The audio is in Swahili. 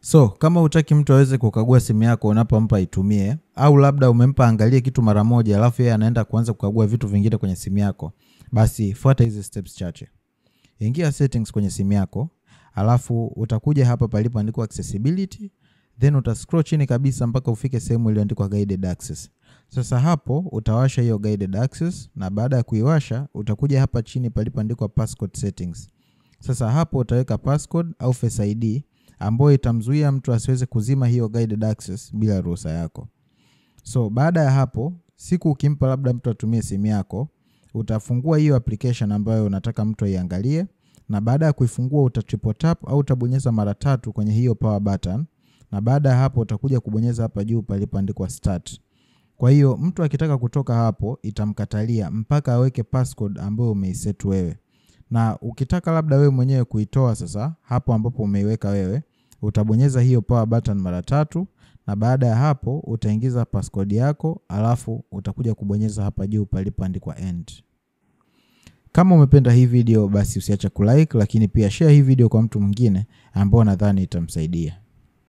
So, kama hutaki mtu aweze kukagua simu yako unapompa itumie, au labda umempa angalie kitu mara moja alafu yeye anaenda kuanza kukagua vitu vingine kwenye simu yako, basi fuata hizi steps chache. Ingia settings kwenye simu yako, alafu utakuja hapa palipoandikwa accessibility, then utascroll chini kabisa mpaka ufike sehemu iliyoandikwa guided access. Sasa hapo utawasha hiyo guided access, na baada ya kuiwasha utakuja hapa chini palipoandikwa passcode settings. Sasa hapo utaweka passcode au Face ID ambayo itamzuia mtu asiweze kuzima hiyo guided access bila ruhusa yako. So baada ya hapo, siku ukimpa labda mtu atumie simu yako, utafungua hiyo application ambayo unataka mtu aiangalie, na baada ya kuifungua triple tap au utabonyeza mara 3 kwenye hiyo power button, na baada ya hapo utakuja kubonyeza hapa juu palipoandikwa start. Kwa hiyo mtu akitaka kutoka hapo itamkatalia mpaka aweke passcode ambayo umeiset wewe. Na ukitaka labda wewe mwenyewe kuitoa sasa, hapo ambapo umeiweka wewe, utabonyeza hiyo power button mara 3, na baada ya hapo utaingiza passcode yako, alafu utakuja kubonyeza hapa juu palipoandikwa end. Kama umependa hii video basi usiache kulike, lakini pia share hii video kwa mtu mwingine ambao nadhani itamsaidia.